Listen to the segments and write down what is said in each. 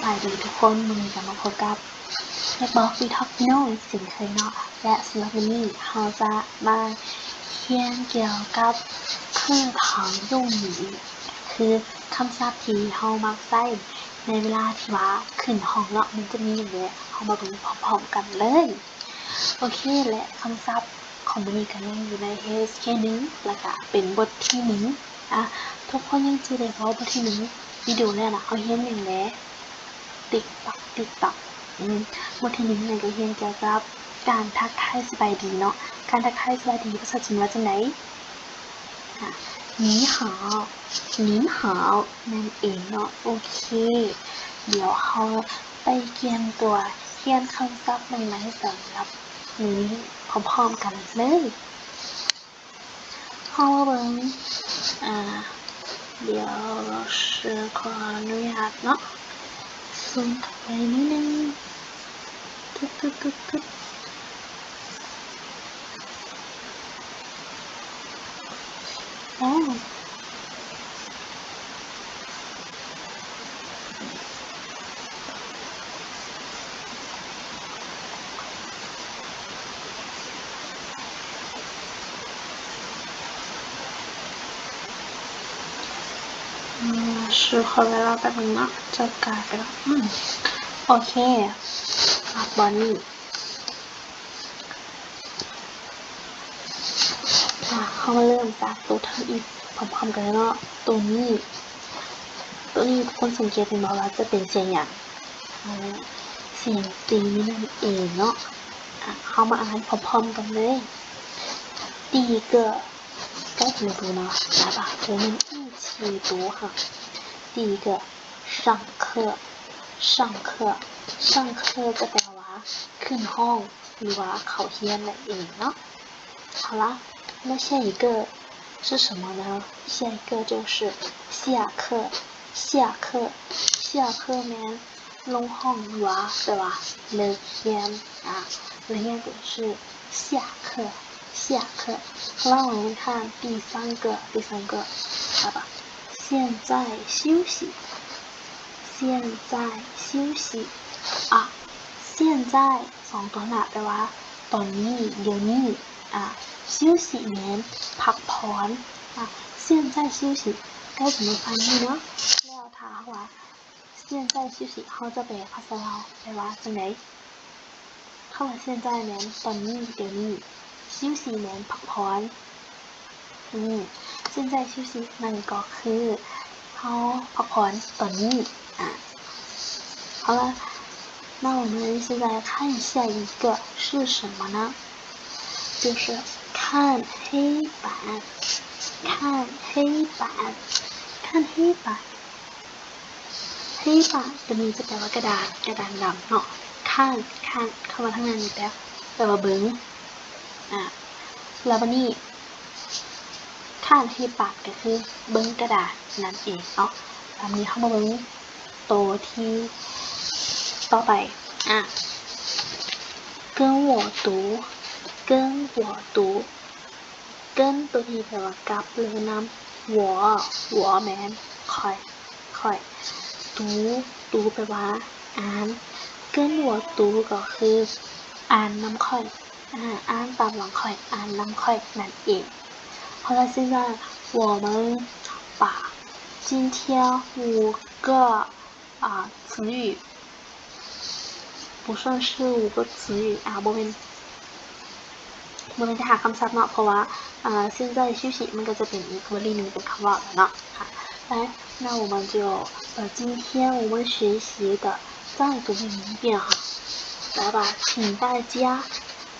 บายดีทุกคนมื้อนี้ก็มาพบกับBlackbox Talk พี่น้องเช่นเคยเนาะและสำหรับวันนี้เราจะมาเรียนเกี่ยวกับพืชของยุ่งหยีคือคำศัพท์ที่เรามักใช้ในเวลาที่ว่าขึ้นห้องเนาะมันจะมีอย่างนี้เรามาดูพร้อมๆกันเลยโอเคและคำศัพท์ของมื้อนี้ก็ยังอยู่ใน HK1 แล้วก็เป็นบทที่1ทุกคนยังสิได้เว้าบทที่1วิดีโอแรกน่ะเอาเรียนอย่างแลติ๊กต๊อกบทที่1นี่ก็เรียนเกี่ยวกับการทักทายสบายดีเนาะการทักทายสบายดีภาษาจีนว่าจังได๋你好นั่นเองเนาะโอเคเดี๋ยวเราไปเตรียมตัวเรียนคำศัพท์ใหม่ๆสำหรับนี้พร้อมๆกันเลยเรามาเบิ่งเดี๋ยวขออนุญาตเนาะซูมเข้าไปนิดนึงตึ๊ดขอเวลาแป๊บนึงเนาะจะกลายไปแล้วโอเคบอนนี่เขามาเริ่มจากตัวทำอีกพร้อมๆกันเนาะตัวนี้ทุกคนสังเกตเห็นบ่ว่าจะเป็นเสียงหยังเสียงตีนั่นเองเนาะเขามาอ่านพร้อมๆกันเลย第一个该怎么读呢来吧我们一起读哈第一个上课จะแปลว่าขึ้นห้องหรือว่าเข้าเรียนนั่นเองเนาะ好啦那下一个是什么呢下一个就是下课แม้ลงห้องหรือว่าแปลว่าเลิกเรียนเรียนก็คือ下课让我们看第三个好吧现在休息现在2ตัวหน้าแปลว่าตอนนี้เดี๋ยวนี้休息แม้พักผ่อน现在休息该怎么翻译呢แล้วถ้าว่า现在休息เขาจะแปลภาษาลาวแปลว่าจังได๋คำว่า现在แม้ตอนนี้เดี๋ยวนี้休息แม้พักผ่อน现在休息นั่นก็คือเฮาพักผ่อนตอนนี้好了那我们现在看下一个是什么呢就是看黑板ตัวนี้จะแปลว่ากระดานดำเนาะข้างเข้ามาทางนั้นแปลว่าเบิ่งแล้วบัดนี้ข้าง黑板ก็คือเบิ่งกระดาษนั่นเองเนาะตอนนี้เฮามาเบิ่งตัวที่ต่อไป跟我读ตัวนี้แปลว่ากับหรือนำ我แม่นค่อย读แปลว่าอ่าน跟我读ก็คืออ่านนำค่อยอ่านตามหลังค่อยอ่านนำค่อยนั่นเอง好了现在我们把今天5个词语不算是5个词语บ่แม่นจะหาคำศัพท์เนาะเพราะว่า现在休息มันก็จะเป็นอีกวลีนึงเป็นคำว่าเนาะ来那我们就今天我们学习的再读一遍来吧请大家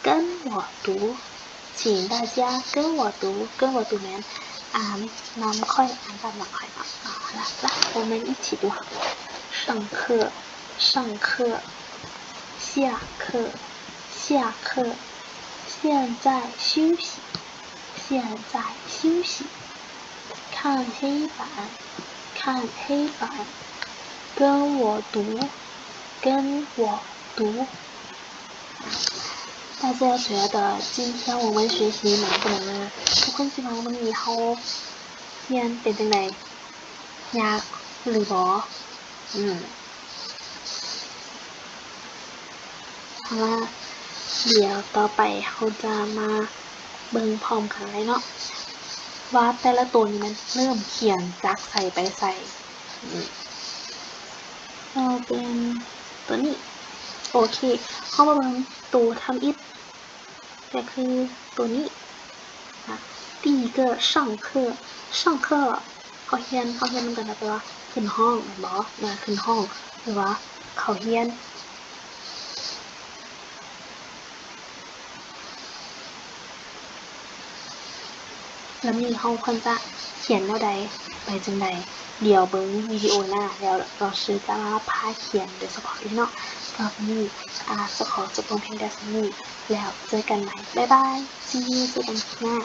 跟我读แม่นอ่านนำค่อยอ่านตามหลังค่อยเนาะ来我们一起读上课下课现在休息看黑板跟我读大家觉得今天我们学习难不难ทุกคนคิดว่ามื้อนี้เฮาเรียนเป็นจังได๋ยากหรือบ่ เอาล่ะเดี๋ยวต่อไปเขาจะมาเบิ่งพร้อมกันเลยเนาะว่าแต่ละตัวนี้มันเริ่มเขียนจากใส่ไปใส่เราเป็นตัวนี้โอเคเข้ามาเบิ่งตัวทำอิฐก็คือตัวนี้第一个上课上课เขาเรียนนำกันนะแปลว่าขึ้นห้องบ่นะขึ้นห้องหรือว่าเขาเรียนแล้วมีเฮาเพิ่นจะเขียนแนวใดไปจังใดเดี๋ยวเบิ่งวิดีโอหน้าแล้วเราชื่อจะมาพาเขียนโดยเฉพาะเลยเนาะก็นี้จะขอจบลงเพียงแต่นี้แล้วเจอกันใหม่บ๊ายบาย see you เจอกันหน้า